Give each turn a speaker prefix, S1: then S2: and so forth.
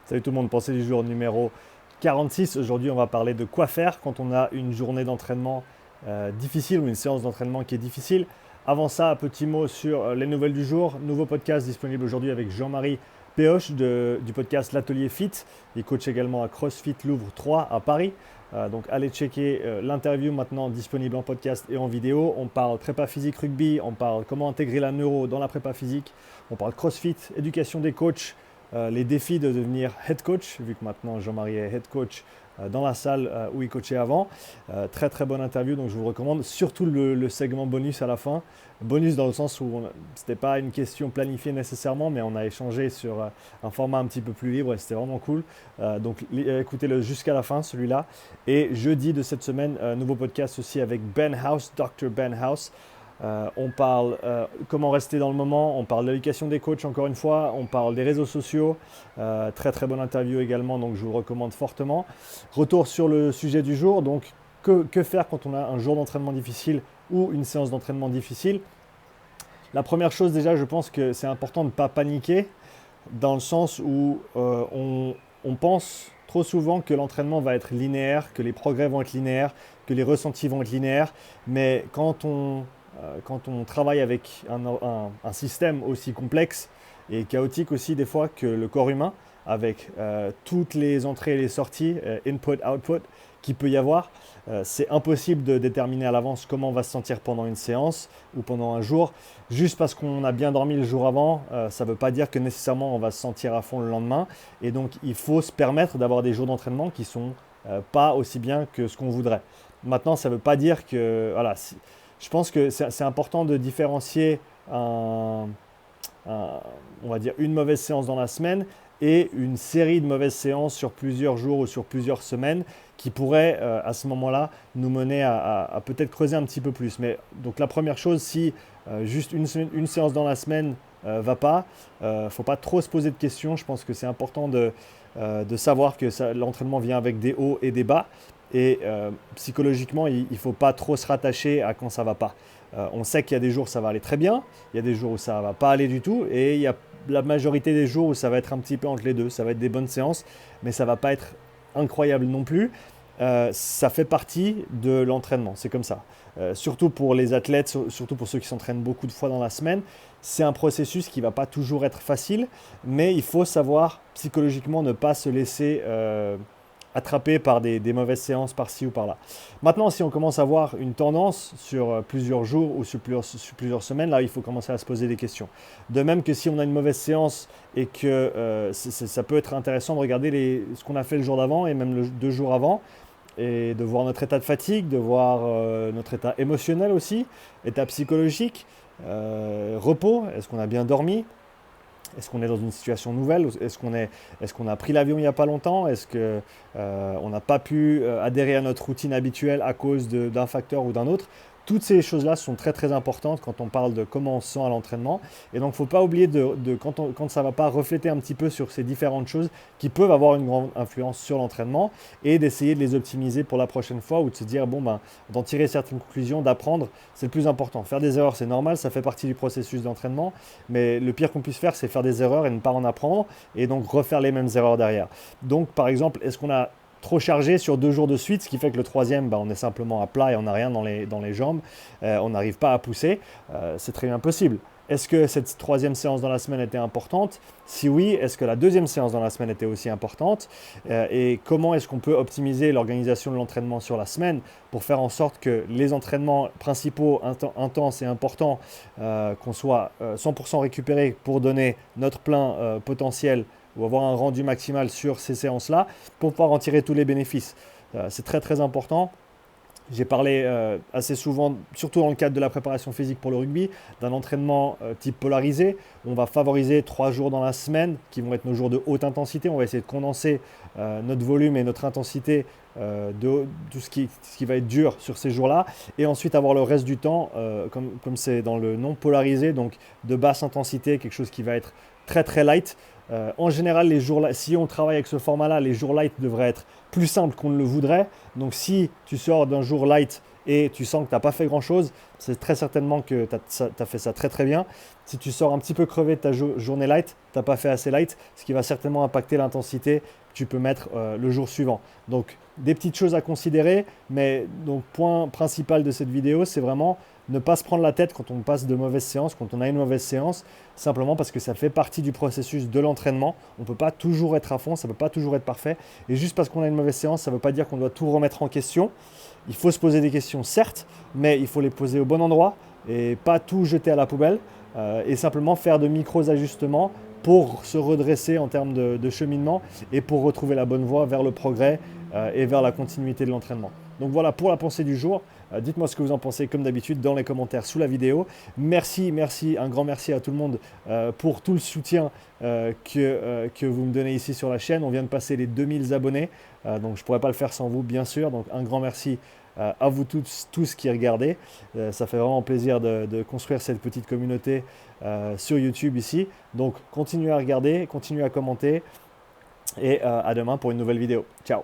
S1: Salut tout le monde, pensée du jour numéro 46. Aujourd'hui, on va parler de quoi faire quand on a une journée d'entraînement difficile ou une séance d'entraînement qui est difficile. Avant ça, un petit mot sur les nouvelles du jour. Nouveau podcast disponible aujourd'hui avec Jean-Marie Péoche du podcast L'Atelier Fit. Il coach également à CrossFit Louvre 3 à Paris. Donc allez checker l'interview maintenant disponible en podcast et en vidéo. On parle prépa physique rugby, on parle comment intégrer la neuro dans la prépa physique, on parle CrossFit, éducation des coachs, les défis de devenir head coach, vu que maintenant Jean-Marie est head coach dans la salle où il coachait avant. Très très bonne interview, donc je vous recommande. Surtout le segment bonus à la fin. Bonus dans le sens où ce n'était pas une question planifiée nécessairement, mais on a échangé sur un format un petit peu plus libre et c'était vraiment cool. Donc écoutez-le jusqu'à la fin, celui-là. Et jeudi de cette semaine, nouveau podcast aussi avec Ben House, Dr. Ben House. On parle comment rester dans le moment, on parle de l'éducation des coachs encore une fois, on parle des réseaux sociaux, très très bonne interview également, donc je vous le recommande fortement. Retour sur le sujet du jour, donc que faire quand on a un jour d'entraînement difficile ou une séance d'entraînement difficile. La première chose déjà, je pense que c'est important de ne pas paniquer, dans le sens où on pense trop souvent que l'entraînement va être linéaire, que les progrès vont être linéaires, que les ressentis vont être linéaires, mais quand on travaille avec un système aussi complexe et chaotique aussi des fois que le corps humain, avec toutes les entrées et les sorties, input-output qu'il peut y avoir, c'est impossible de déterminer à l'avance comment on va se sentir pendant une séance ou pendant un jour. Juste parce qu'on a bien dormi le jour avant, ça ne veut pas dire que nécessairement on va se sentir à fond le lendemain. Et donc il faut se permettre d'avoir des jours d'entraînement qui ne sont pas aussi bien que ce qu'on voudrait. Maintenant, ça ne veut pas dire que... Voilà, je pense que c'est important de différencier on va dire une mauvaise séance dans la semaine et une série de mauvaises séances sur plusieurs jours ou sur plusieurs semaines qui pourraient à ce moment-là nous mener à peut-être creuser un petit peu plus. Mais donc la première chose, si juste une séance dans la semaine va pas, faut pas trop se poser de questions. Je pense que c'est important de savoir que l'entraînement vient avec des hauts et des bas. Et psychologiquement, il ne faut pas trop se rattacher à quand ça ne va pas. On sait qu'il y a des jours où ça va aller très bien, il y a des jours où ça ne va pas aller du tout, et il y a la majorité des jours où ça va être un petit peu entre les deux. Ça va être des bonnes séances, mais ça ne va pas être incroyable non plus. Ça fait partie de l'entraînement, c'est comme ça. Surtout pour les athlètes, surtout pour ceux qui s'entraînent beaucoup de fois dans la semaine, c'est un processus qui ne va pas toujours être facile, mais il faut savoir psychologiquement ne pas se laisser attrapé par des mauvaises séances par-ci ou par-là. Maintenant, si on commence à voir une tendance sur plusieurs jours ou sur plusieurs semaines, là, il faut commencer à se poser des questions. De même que si on a une mauvaise séance et que ça peut être intéressant de regarder ce qu'on a fait le jour d'avant et même 2 jours avant, et de voir notre état de fatigue, de voir notre état émotionnel aussi, état psychologique, repos, est-ce qu'on a bien dormi ? Est-ce qu'on est dans une situation nouvelle? Est-ce qu'on a pris l'avion il n'y a pas longtemps? Est-ce qu'on n'a pas pu adhérer à notre routine habituelle à cause d'un facteur ou d'un autre? Toutes ces choses-là sont très très importantes quand on parle de comment on se sent à l'entraînement. Et donc, il ne faut pas oublier quand ça ne va pas refléter un petit peu sur ces différentes choses qui peuvent avoir une grande influence sur l'entraînement et d'essayer de les optimiser pour la prochaine fois ou de se dire, bon, ben, d'en tirer certaines conclusions, d'apprendre, c'est le plus important. Faire des erreurs, c'est normal, ça fait partie du processus d'entraînement, mais le pire qu'on puisse faire, c'est faire des erreurs et ne pas en apprendre et donc refaire les mêmes erreurs derrière. Donc, par exemple, est-ce qu'on a trop chargé sur 2 jours de suite, ce qui fait que le troisième, on est simplement à plat et on n'a rien dans les jambes, on n'arrive pas à pousser, c'est très bien possible. Est-ce que cette troisième séance dans la semaine était importante? Si oui, est-ce que la deuxième séance dans la semaine était aussi importante? Et comment est-ce qu'on peut optimiser l'organisation de l'entraînement sur la semaine pour faire en sorte que les entraînements principaux, intenses et importants, qu'on soit 100% récupérés pour donner notre plein potentiel ou avoir un rendu maximal sur ces séances-là pour pouvoir en tirer tous les bénéfices. C'est très très important. J'ai parlé assez souvent, surtout dans le cadre de la préparation physique pour le rugby, d'un entraînement type polarisé. On va favoriser 3 jours dans la semaine qui vont être nos jours de haute intensité. On va essayer de condenser notre volume et notre intensité de tout ce qui va être dur sur ces jours-là. Et ensuite avoir le reste du temps, comme c'est dans le non polarisé, donc de basse intensité, quelque chose qui va être très très light. En général, si on travaille avec ce format-là, les jours light devraient être plus simples qu'on ne le voudrait. Donc si tu sors d'un jour light et tu sens que tu n'as pas fait grand-chose, c'est très certainement que tu as fait ça très très bien. Si tu sors un petit peu crevé de ta journée light, tu n'as pas fait assez light, ce qui va certainement impacter l'intensité que tu peux mettre le jour suivant. Donc des petites choses à considérer, mais donc point principal de cette vidéo, c'est vraiment ne pas se prendre la tête quand on passe de mauvaises séances, quand on a une mauvaise séance, simplement parce que ça fait partie du processus de l'entraînement. On ne peut pas toujours être à fond, ça ne peut pas toujours être parfait. Et juste parce qu'on a une mauvaise séance, ça ne veut pas dire qu'on doit tout remettre en question. Il faut se poser des questions, certes, mais il faut les poser au bon endroit et pas tout jeter à la poubelle et simplement faire de micros ajustements pour se redresser en termes de cheminement et pour retrouver la bonne voie vers le progrès et vers la continuité de l'entraînement. Donc voilà pour la pensée du jour. Dites-moi ce que vous en pensez comme d'habitude dans les commentaires sous la vidéo. Merci, un grand merci à tout le monde pour tout le soutien que vous me donnez ici sur la chaîne. On vient de passer les 2000 abonnés, donc je ne pourrais pas le faire sans vous bien sûr. Donc un grand merci à vous tous qui regardez. Ça fait vraiment plaisir de construire cette petite communauté sur YouTube ici. Donc continuez à regarder, continuez à commenter et à demain pour une nouvelle vidéo. Ciao!